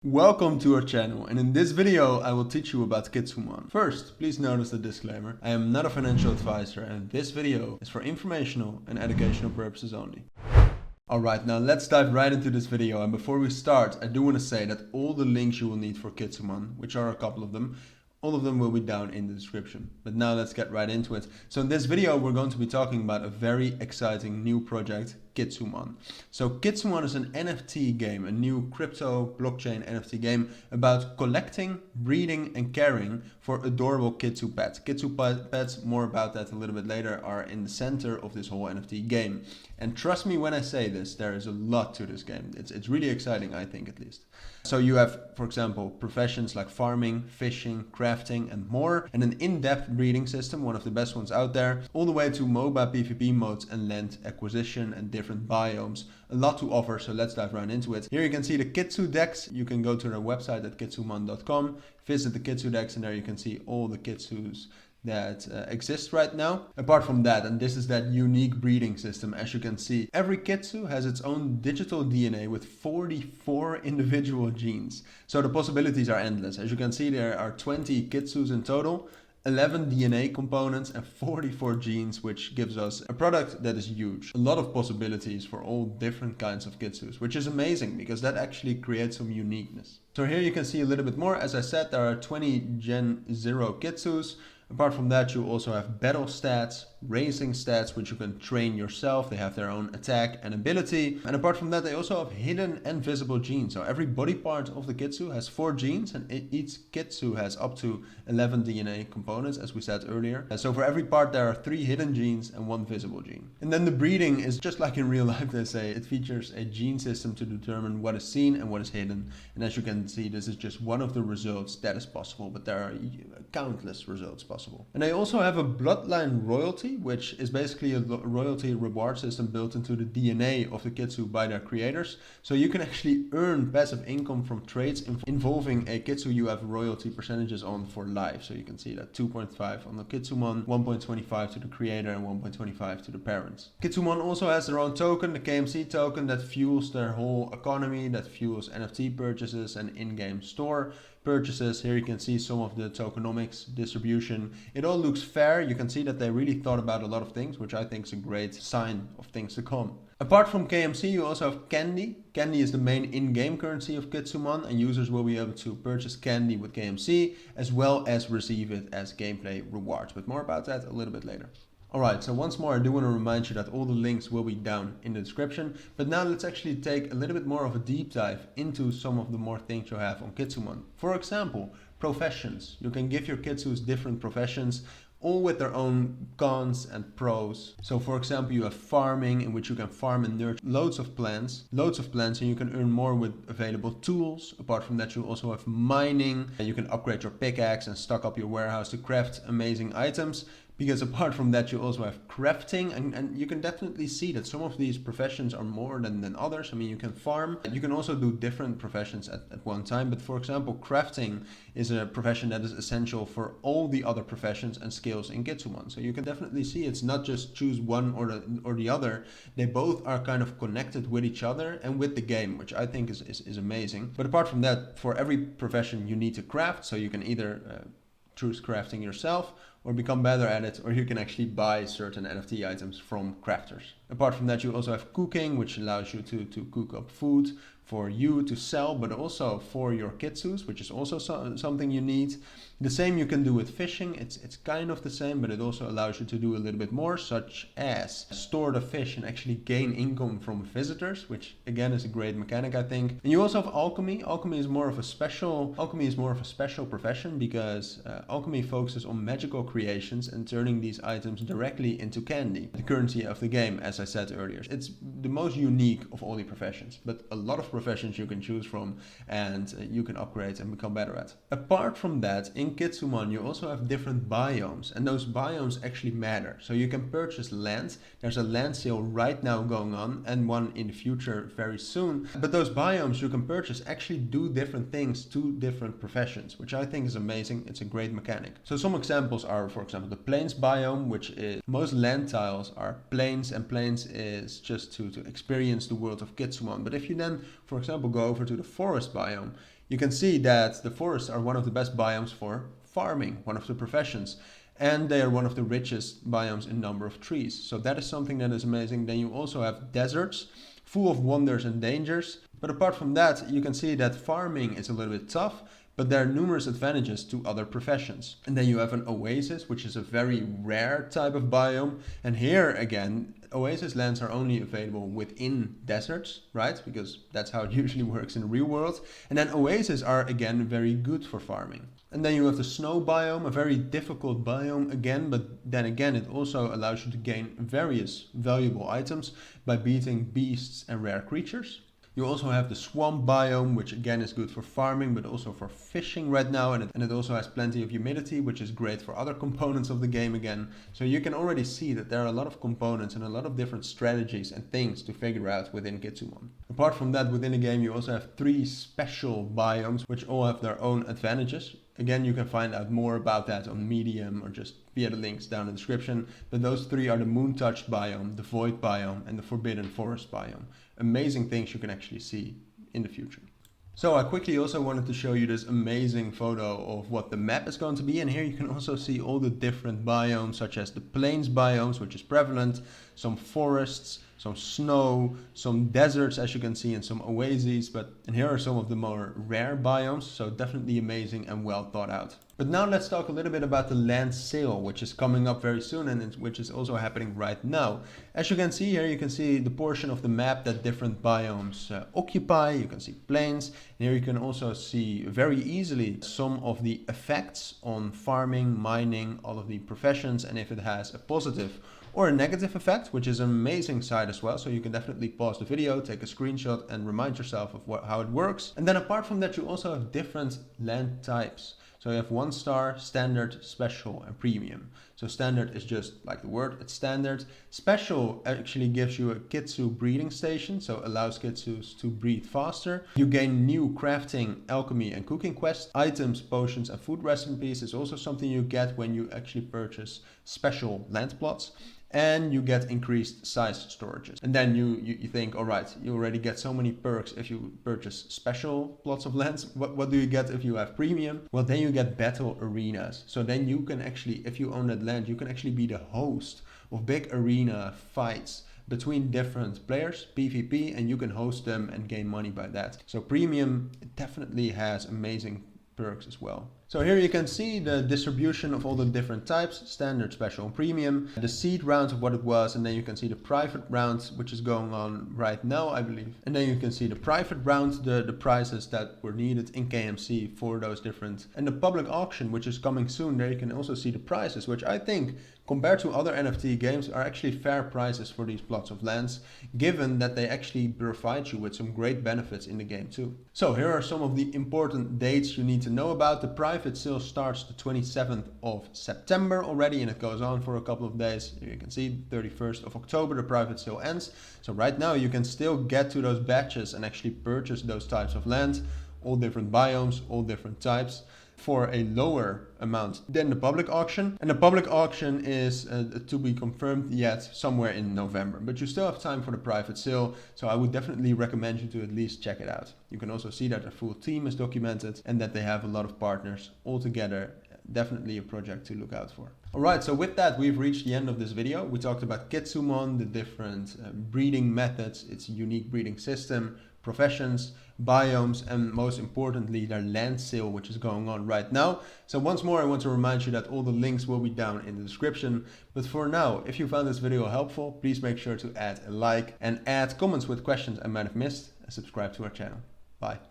Welcome to our channel, and in this video I will teach you about Kitsumon. First, please notice the disclaimer. I am not a financial advisor and this video is for informational and educational purposes only. Alright, now let's dive right into this video, and before we start I do want to say that all the links you will need for Kitsumon, which are a couple of them, all of them will be down in the description. But now let's get right into it. So in this video we're going to be talking about a very exciting new project, Kitsumon. So Kitsumon is an NFT game, a new crypto blockchain NFT game about collecting, breeding and caring for adorable Kitsu pets. Kitsu pets, more about that a little bit later, are in the center of this whole NFT game. And trust me when I say this, there is a lot to this game. It's really exciting, I think, at least. So you have, for example, professions like farming, fishing, crafting and more, and an in-depth breeding system, one of the best ones out there, all the way to MOBA PvP modes and land acquisition and different biomes. A lot to offer, so let's dive right into it. Here you can see the KitsuDex. You can go to their website at kitsumon.com, visit the KitsuDex, and there you can see all the Kitsus that exist right now. Apart from that, and this is that unique breeding system, as you can see, every Kitsu has its own digital DNA with 44 individual genes. So the possibilities are endless. As you can see, there are 20 Kitsus in total, 11 DNA components and 44 genes, which gives us a product that is huge. A lot of possibilities for all different kinds of Kitsus, which is amazing because that actually creates some uniqueness. So here you can see a little bit more. As I said, there are 20 GEN-0 Kitsus. Apart from that, you also have battle stats, racing stats, which you can train yourself. They have their own attack and ability. And apart from that, they also have hidden and visible genes. So every body part of the Kitsu has 4 genes, and each Kitsu has up to 11 DNA components, as we said earlier. And so for every part, there are 3 hidden genes and 1 visible gene. And then the breeding is just like in real life, they say. It features a gene system to determine what is seen and what is hidden. And as you can see, this is just one of the results that is possible, but there are countless results possible. And they also have a bloodline royalty, which is basically a royalty reward system built into the DNA of the Kitsu by their creators. So you can actually earn passive income from trades involving a Kitsu you have royalty percentages on for life. So you can see that 2.5 on the Kitsumon, 1.25 to the creator and 1.25 to the parents. Kitsumon also has their own token, the KMC token, that fuels their whole economy, that fuels NFT purchases and in-game store purchases. Here you can see some of the tokenomics distribution. It all looks fair. You can see that they really thought about a lot of things, which I think is a great sign of things to come. Apart from KMC, you also have candy. Candy is the main in-game currency of Kitsumon, and users will be able to purchase candy with KMC as well as receive it as gameplay rewards. But more about that a little bit later. Alright, so once more I do want to remind you that all the links will be down in the description, but now let's actually take a little bit more of a deep dive into some of the more things you have on Kitsumon. For example, professions. You can give your Kitsus different professions, all with their own cons and pros. So for example, you have farming, in which you can farm and nurture loads of plants, and you can earn more with available tools. Apart from that, you also have mining, and you can upgrade your pickaxe and stock up your warehouse to craft amazing items. Because apart from that, you also have crafting, and you can definitely see that some of these professions are more than others. I mean, you can farm, you can also do different professions at one time. But for example, crafting is a profession that is essential for all the other professions and skills in Kitsumon. So you can definitely see it's not just choose one or the other. They both are kind of connected with each other and with the game, which I think is amazing. But apart from that, for every profession you need to craft. So you can either choose crafting yourself or become better at it, or you can actually buy certain NFT items from crafters. Apart from that, you also have cooking, which allows you to cook up food for you to sell, but also for your Kitsus, which is also something you need. The same you can do with fishing. It's kind of the same, but it also allows you to do a little bit more, such as store the fish and actually gain income from visitors, which again is a great mechanic, I think. And you also have alchemy. Alchemy is more of a special profession because alchemy focuses on magical creations and turning these items directly into candy, the currency of the game, as I said earlier. It's the most unique of all the professions, but a lot of professions you can choose from and you can upgrade and become better at. Apart from that, in Kitsumon you also have different biomes, and those biomes actually matter. So you can purchase land. There's a land sale right now going on and one in the future very soon. But those biomes you can purchase actually do different things to different professions, which I think is amazing. It's a great mechanic. So some examples are, for example, the plains biome, which is most land tiles are plains, and plains is just to experience the world of Kitsumon. But if you then, for example, go over to the forest biome, you can see that the forests are one of the best biomes for farming, one of the professions. And they are one of the richest biomes in number of trees. So that is something that is amazing. Then you also have deserts full of wonders and dangers. But apart from that, you can see that farming is a little bit tough, but there are numerous advantages to other professions. And then you have an oasis, which is a very rare type of biome. And here again, oasis lands are only available within deserts, right? Because that's how it usually works in the real world. And then oases are again very good for farming. And then you have the snow biome, a very difficult biome again, but then again it also allows you to gain various valuable items by beating beasts and rare creatures. You also have the swamp biome, which again is good for farming, but also for fishing right now. And it also has plenty of humidity, which is great for other components of the game again. So you can already see that there are a lot of components and a lot of different strategies and things to figure out within Kitsumon. Apart from that, within the game, you also have 3 special biomes, which all have their own advantages. Again, you can find out more about that on Medium or just via the links down in the description. But those 3 are the Moon-touched biome, the Void biome, and the Forbidden Forest biome. Amazing things you can actually see in the future. So I quickly also wanted to show you this amazing photo of what the map is going to be. And here you can also see all the different biomes, such as the plains biomes, which is prevalent, some forests, some snow, some deserts, as you can see, and some oases. And here are some of the more rare biomes, so definitely amazing and well thought out. But now let's talk a little bit about the land sale, which is coming up very soon and which is also happening right now. As you can see here, you can see the portion of the map that different biomes occupy. You can see plains, and here you can also see very easily some of the effects on farming, mining, all of the professions, and if it has a positive or a negative effect, which is an amazing site as well. So you can definitely pause the video, take a screenshot and remind yourself of how it works. And then apart from that, you also have different land types. So you have 1-star, standard, special and premium. So standard is just like the word, it's standard. Special actually gives you a Kitsu breeding station, so allows Kitsus to breed faster. You gain new crafting, alchemy and cooking quests. Items, potions and food recipes is also something you get when you actually purchase special land plots. And you get increased size storages. And then you think, all right, you already get so many perks if you purchase special plots of lands. What do you get if you have premium? Well, then you get battle arenas. So then you can actually, if you own that land, you can actually be the host of big arena fights between different players, PvP, and you can host them and gain money by that. So premium definitely has amazing perks as well. So here you can see the distribution of all the different types, standard, special and premium, the seed rounds of what it was, and then you can see the private rounds, which is going on right now, I believe. And then you can see the private rounds, the prizes that were needed in KMC for those different, and the public auction, which is coming soon. There you can also see the prices, which I think compared to other NFT games are actually fair prices for these plots of lands, given that they actually provide you with some great benefits in the game too. So here are some of the important dates you need to know about. The private sale starts the 27th of September already, and it goes on for a couple of days. You can see 31st of October the private sale ends. So right now you can still get to those batches and actually purchase those types of land, all different biomes, all different types, for a lower amount than the public auction. And the public auction is to be confirmed yet, somewhere in November, but you still have time for the private sale, so I would definitely recommend you to at least check it out. You can also see that a full team is documented and that they have a lot of partners all together. Definitely a project to look out for. Alright, so with that we've reached the end of this video. We talked about Kitsumon, the different breeding methods, its unique breeding system, professions, biomes, and most importantly their land sale, which is going on right now. So once more I want to remind you that all the links will be down in the description. But for now, if you found this video helpful, please make sure to add a like and add comments with questions I might have missed, and subscribe to our channel. Bye.